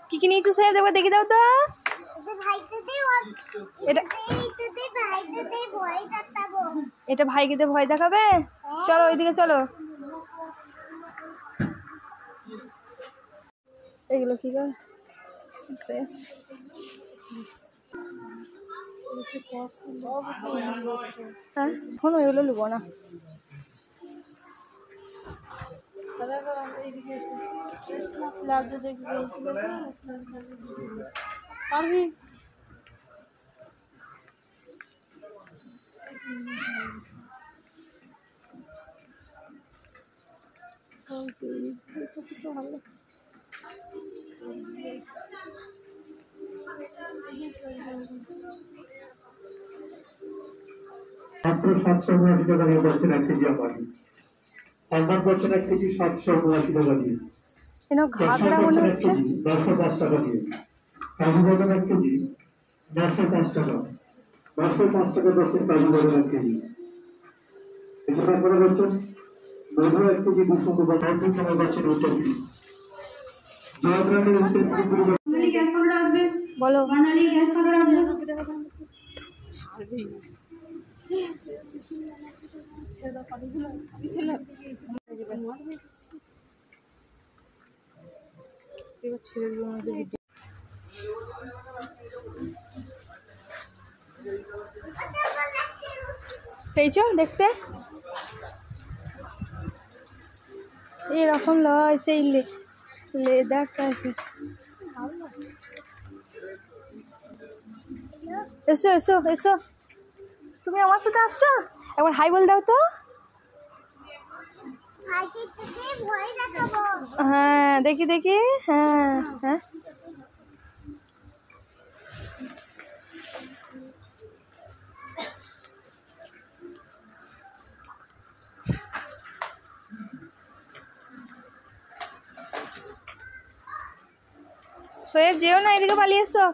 কি কি নিয়েছো সোহেব? দেখো দেখি দাও তো। এটা ভাইকে দিয়ে ভয় দেখাবে? চলো ওইদিকে চলো। এগুলো কি গো? ড্রেস হ্যাঁ, এখন ওইগুলো নেবো না। মাত্র 779 টাকা দিয়ে পাচ্ছেন 1 কেজি আপারি। আলমার পাচ্ছেন 1 কেজি 779 টাকা দিয়ে। ঘাগড়া মনে হচ্ছে 905 টাকা দিয়ে। কাজু বাদাম 1 কেজি 905 টাকা। 905 টাকা পাচ্ছেন কাজু বাদাম 1 কেজি। এছাড়া আপনারা পাচ্ছেন মধু 1 কেজি 200 টাকা। কন্ট্রোল কমে পাচ্ছেন 1 কেজি। জয়গ্রামের উত্তর বলো। পেয়েছো দেখতে? এরকম লয়, সেই লেদার টাইপের। এসো এসো এসো, তুমি আমার সাথে আসছো? একবার হাই বল দাও তো। হ্যাঁ দেখি দেখি। হ্যাঁ হ্যাঁ, সোহেব যেও না, এদিকে পালিয়ে এসো।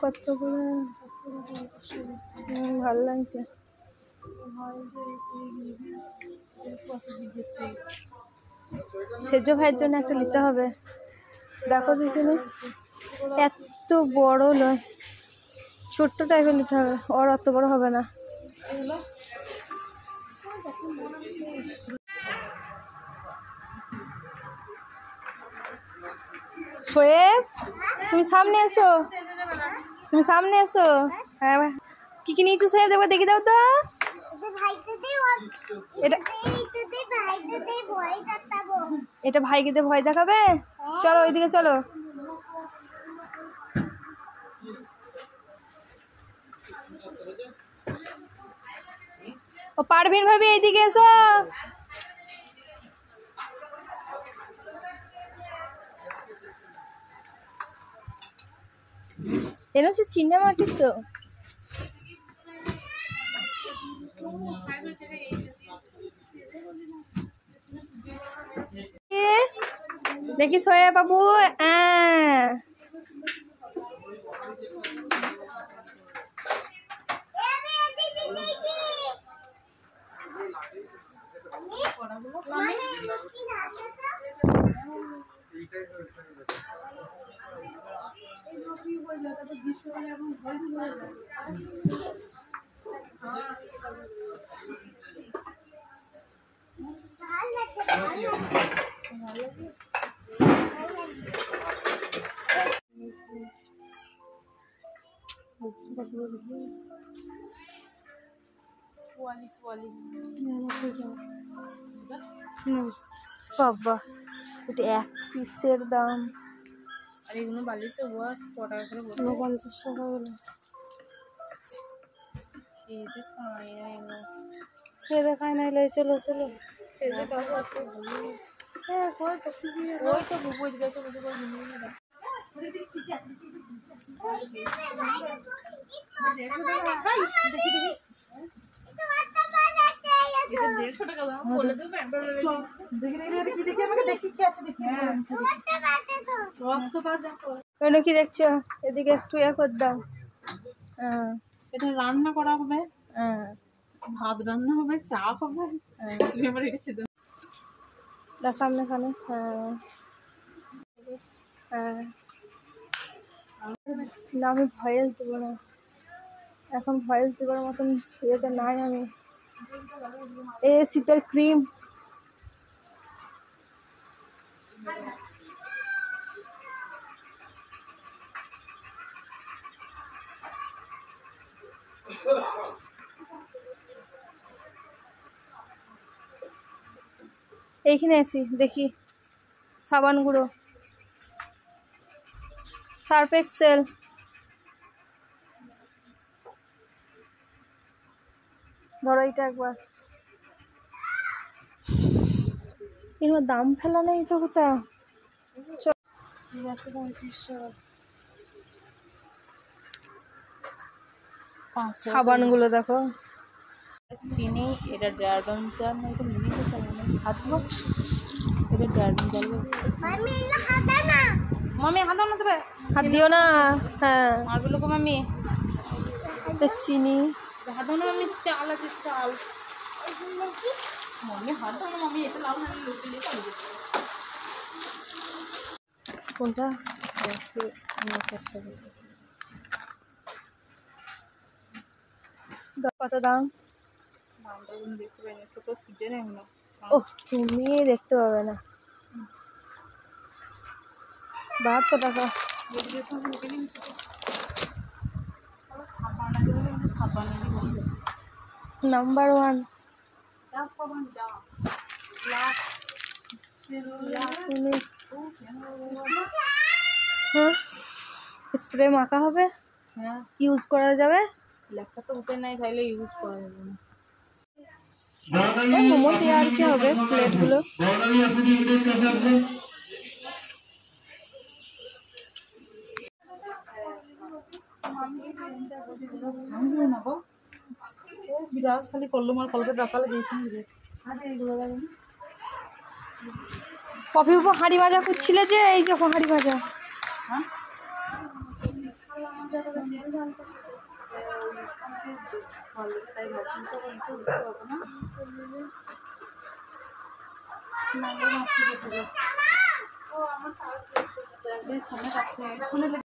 কত করে? ভালো লাগছে। সেজ ভাইয়ের জন্য একটা নিতে হবে। দেখো দেখুন, এত বড় নয়, ছোট্ট টাইপের নিতে হবে। ওর অত বড় হবে না। সোহেব তুমি সামনে এসো, তুমি সামনে এসো। হ্যাঁ, কি কি নিয়েছো সোহেব? দেখো দেখি দাও তো। এটা ভাইকে দিয়ে ভয় দেখাবে? চলো ওইদিকে চলো। ও পারভিন ভাবি এইদিকে এসো। এরা সে চিনে মাটির তো। দেখি সোয়া বাবু। বাবা, এটা 1 পিসের দাম। আর এগুলো বালিশে ওয়ার কত টাকা করে বলছো? 50 টাকা বলে। এই যে দেখায় না। চলো চলো, হ্যাঁ ওই তো বুবুই গেছে বুঝে করে ওখানে কি দেখছো? এদিকে একটু কর দাও। হ্যাঁ এটা রান্না করা হবে, হ্যাঁ ভাত রান্না হবে, চা হবে। তুমি আবার রেখেছি তো। তার সামনে খানে। হ্যাঁ হ্যাঁ না, আমি ভয়েস দেবো না এখন, ভয়েস দেবার মতন ইয়েতে নাই আমি। শীতের ক্রিম। এইখানে আছি, দেখি সাবান গুঁড়ো, সার্ফ এক্সেল, ধরো এইটা একবার। এর দাম ফেলা নেই তো কোথাও। সাবানগুলো দেখো। চিনি, এটা ড্রাগন জল না, এটা মিনি হাত দেবো, এটা ড্রাগন জল। মামি হাত দাও না তবে, হাত দিও না। হ্যাঁ মারগুলো গো মামি, তো চিনি, হাত দাও না মামি, চাল আছে চাল। মামি হাত দাও না মামি, এটা লাও না, লোকে লিখে দেবো। কোনটা? কত দাম? দামটা তুমি দেখতে পাই না, ছোট সুজে নেই না। ওহ, তুমি দেখতে পাবে না। 72 টাকা। নাম্বার 1। হ্যাঁ, স্প্রে মাখা হবে, হ্যাঁ, ইউজ করা যাবে। লেখা তো উঠে নাই, তাইলে ইউজ করা যাবে না। মোমো দিয়ে আর কি হবে, প্লেটগুলো। বিরাজ খালি করলো মার কলকে ডাকালে দিয়েছি। কফি উপর হাঁড়ি ভাজা করছিলে যে, এই যে হাঁড়ি ভাজা। হ্যাঁ, না